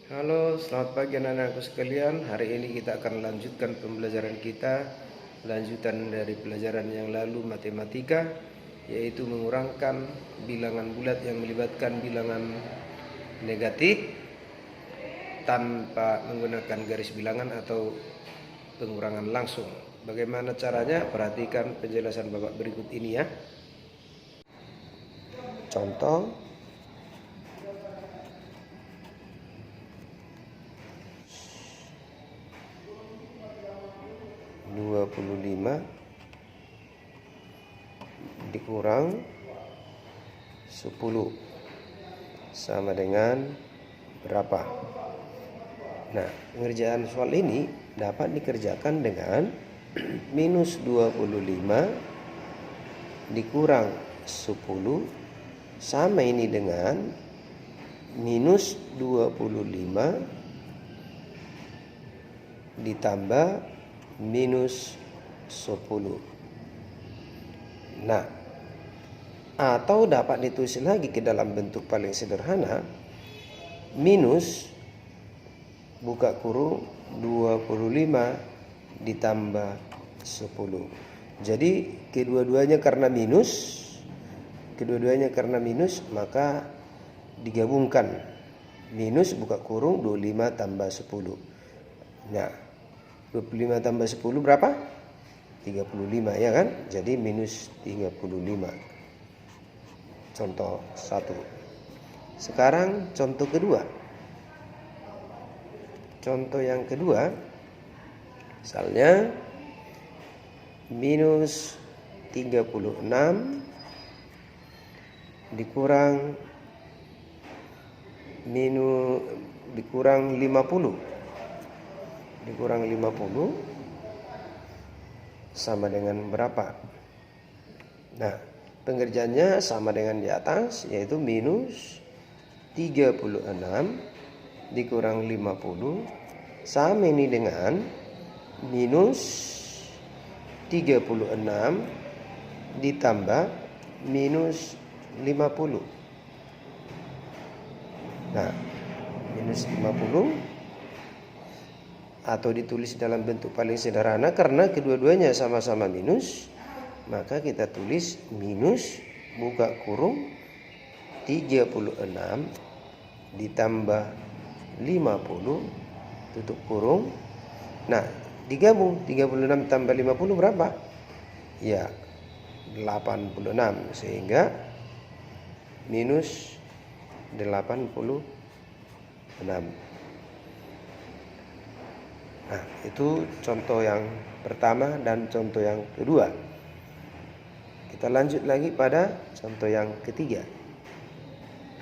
Halo, selamat pagi anak-anakku sekalian. Hari ini kita akan lanjutkan pembelajaran kita, lanjutan dari pelajaran yang lalu matematika, yaitu mengurangkan bilangan bulat yang melibatkan bilangan negatif tanpa menggunakan garis bilangan atau pengurangan langsung. Bagaimana caranya? Perhatikan penjelasan Bapak berikut ini ya. Contoh 25 dikurang 10 sama dengan berapa? Nah, pengerjaan soal ini dapat dikerjakan dengan minus 25 dikurang 10 sama ini dengan minus 25 ditambah minus 10. Nah, atau dapat ditulis lagi ke dalam bentuk paling sederhana, minus buka kurung 25 ditambah 10. Jadi kedua-duanya karena minus, maka digabungkan. Minus buka kurung 25 tambah 10. Nah, 25 tambah 10 berapa? 35 ya kan? Jadi minus 35. Contoh 1. Sekarang contoh kedua. Contoh yang kedua, misalnya minus 36 dikurang 50. Dikurang 50 sama dengan berapa? Nah, pengerjaannya sama dengan di atas, yaitu minus 36 dikurang 50 sama ini dengan minus 36 ditambah minus 50. Nah, minus 50 atau ditulis dalam bentuk paling sederhana karena kedua-duanya sama-sama minus, maka kita tulis minus buka kurung 36 ditambah 50 tutup kurung. Nah, digabung 36 tambah 50 berapa? Ya, 86, sehingga minus 86. Nah, itu contoh yang pertama dan contoh yang kedua. Kita lanjut lagi pada contoh yang ketiga.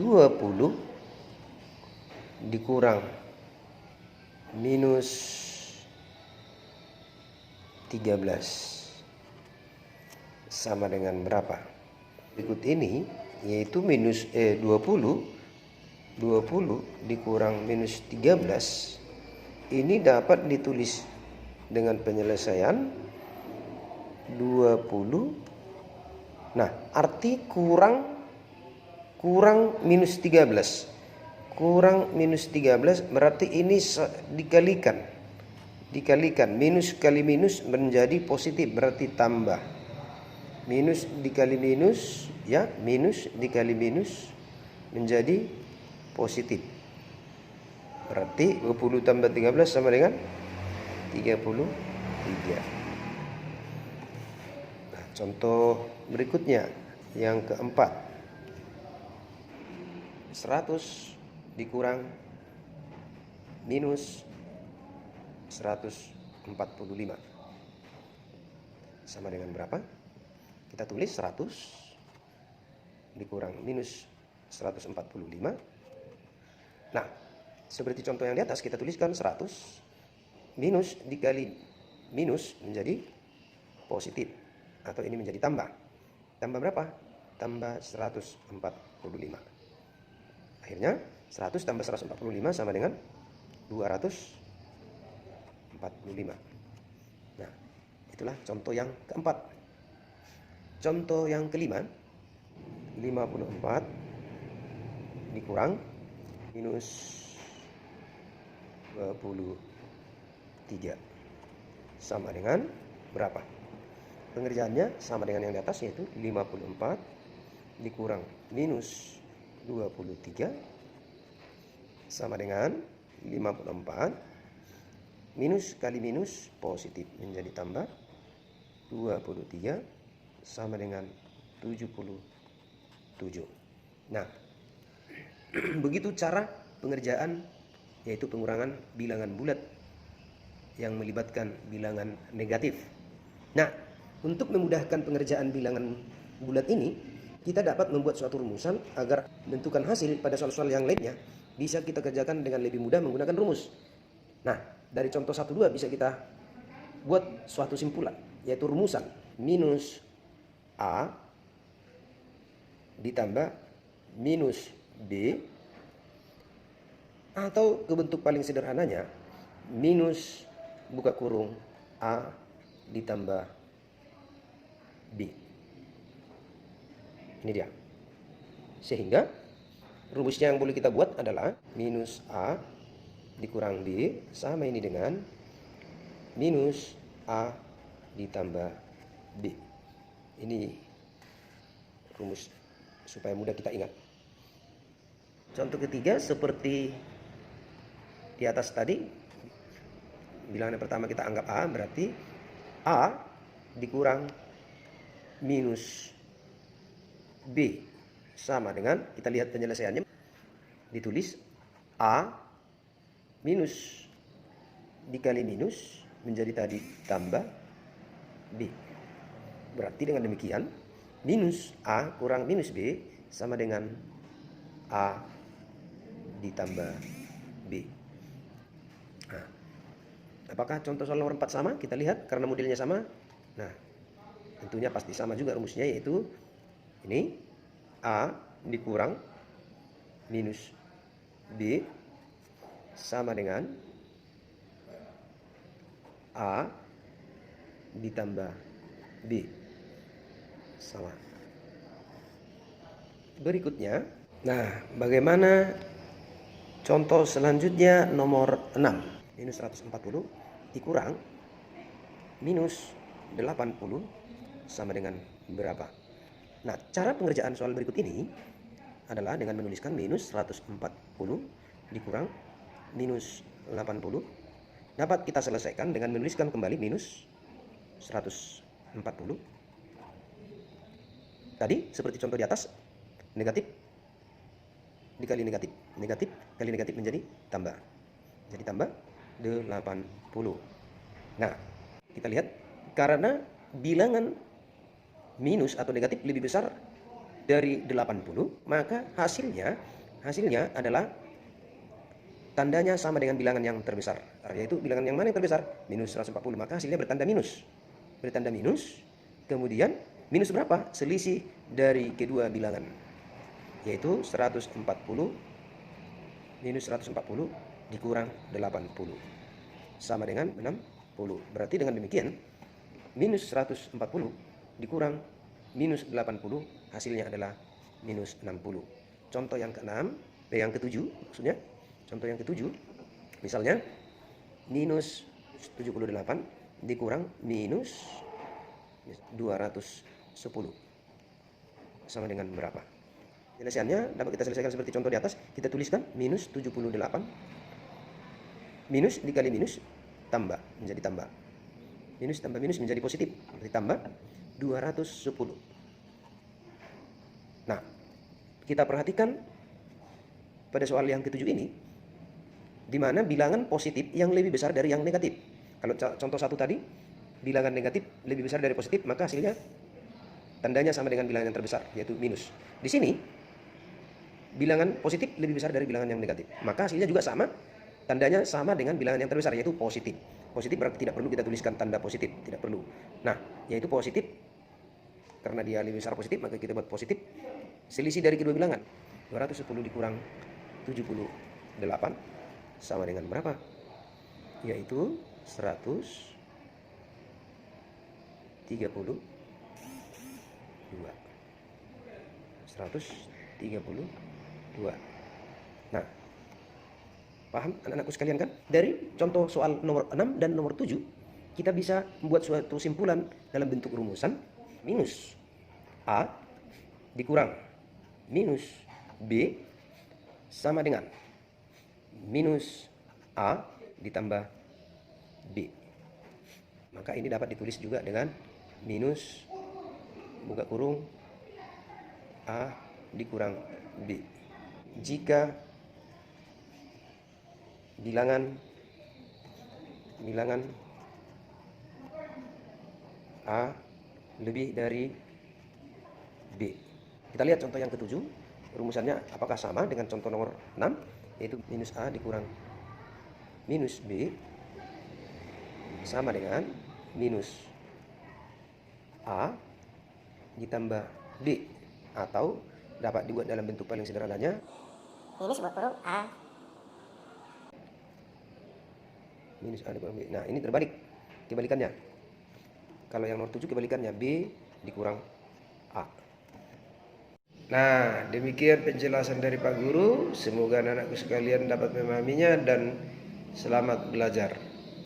20 dikurang minus 13 sama dengan berapa? Berikut ini yaitu minus 20 dikurang minus 13 ini dapat ditulis dengan penyelesaian 20. Nah, arti kurang minus 13. Kurang minus 13 berarti ini dikalikan. Minus kali minus menjadi positif, berarti tambah. Minus dikali minus, ya, minus dikali minus menjadi positif. Berarti 20 tambah 13 sama dengan 33. Nah, contoh berikutnya yang keempat. 100 dikurang minus 145 sama dengan berapa? Kita tulis 100 dikurang minus 145. Nah, seperti contoh yang di atas, kita tuliskan 100 minus dikali minus menjadi positif, atau ini menjadi tambah. Tambah berapa? Tambah 145. Akhirnya 100 tambah 145 sama dengan 245. Nah, itulah contoh yang keempat. Contoh yang kelima, 54 dikurang minus 23 sama dengan berapa? Pengerjaannya sama dengan yang di atas, yaitu 54 dikurang minus 23 sama dengan 54 minus kali minus positif menjadi tambah 23 sama dengan 77. Nah, begitu cara pengerjaan, yaitu pengurangan bilangan bulat yang melibatkan bilangan negatif. Nah, untuk memudahkan pengerjaan bilangan bulat ini, kita dapat membuat suatu rumusan agar menentukan hasil pada soal-soal yang lainnya bisa kita kerjakan dengan lebih mudah menggunakan rumus. Nah, dari contoh 1-2 bisa kita buat suatu simpulan, yaitu rumusan minus A ditambah minus B, atau ke bentuk paling sederhananya minus buka kurung A ditambah B. Ini dia. Sehingga rumusnya yang boleh kita buat adalah minus A dikurang B sama ini dengan minus A ditambah B. Ini rumus supaya mudah kita ingat. Contoh ketiga seperti di atas tadi, bilangan yang pertama kita anggap A, berarti A dikurang minus B sama dengan, kita lihat penyelesaiannya, ditulis A minus dikali minus menjadi tadi tambah B. Berarti dengan demikian minus A kurang minus B sama dengan A ditambah B. Nah, apakah contoh soal nomor 4 sama? Kita lihat karena modelnya sama. Nah, tentunya pasti sama juga rumusnya, yaitu ini A dikurang minus B sama dengan A ditambah B. Sama. Berikutnya, nah, bagaimana contoh selanjutnya nomor 6? Minus 140 dikurang minus 80 sama dengan berapa? Nah, cara pengerjaan soal berikut ini adalah dengan menuliskan minus 140 dikurang minus 80. Dapat kita selesaikan dengan menuliskan kembali minus 140. Tadi seperti contoh di atas, negatif dikali negatif, negatif kali negatif menjadi tambah. Jadi tambah 80. Nah, kita lihat karena bilangan minus atau negatif lebih besar dari 80, maka hasilnya adalah tandanya sama dengan bilangan yang terbesar. Yaitu bilangan yang mana yang terbesar? Minus 140, maka hasilnya bertanda minus. Bertanda minus, kemudian minus berapa? Selisih dari kedua bilangan, yaitu 140 minus 140 dikurang 80 sama dengan 60. Berarti dengan demikian minus 140 dikurang minus 80 hasilnya adalah minus 60. Contoh yang ke-6, yang ke-7 maksudnya. Contoh yang ke-7 misalnya minus 78 dikurang minus 210 sama dengan berapa? Penyelesaiannya dapat kita selesaikan seperti contoh di atas. Kita tuliskan minus 78 minus dikali minus tambah menjadi tambah. Minus tambah minus menjadi positif, berarti tambah 210. Nah, kita perhatikan pada soal yang ke-7 ini, di mana bilangan positif yang lebih besar dari yang negatif. Kalau contoh 1 tadi, bilangan negatif lebih besar dari positif, maka hasilnya tandanya sama dengan bilangan yang terbesar, yaitu minus. Di sini, bilangan positif lebih besar dari bilangan yang negatif, maka hasilnya juga sama, tandanya sama dengan bilangan yang terbesar, yaitu positif. Positif berarti tidak perlu kita tuliskan tanda positif, tidak perlu. Nah, yaitu positif, karena dia lebih besar positif, maka kita buat positif. Selisih dari kedua bilangan, 210 dikurang 78 sama dengan berapa? Yaitu 132. 132. Nah, Paham anak-anakku sekalian kan? Dari contoh soal nomor 6 dan nomor 7, kita bisa membuat suatu simpulan dalam bentuk rumusan. Minus A dikurang minus B sama dengan minus A ditambah B. Maka ini dapat ditulis juga dengan minus buka kurung A dikurang B. Jika bilangan A lebih dari B. Kita lihat contoh yang ketujuh. Rumusannya apakah sama dengan contoh nomor 6, yaitu minus A dikurang minus B sama dengan minus A ditambah B, atau dapat dibuat dalam bentuk paling sederhananya minus buka kurung A minus A dikurang B. Nah, ini terbalik, kebalikannya. Kalau yang nomor 7 kebalikannya, B dikurang A. Nah, demikian penjelasan dari Pak Guru. Semoga anak-anakku sekalian dapat memahaminya dan selamat belajar.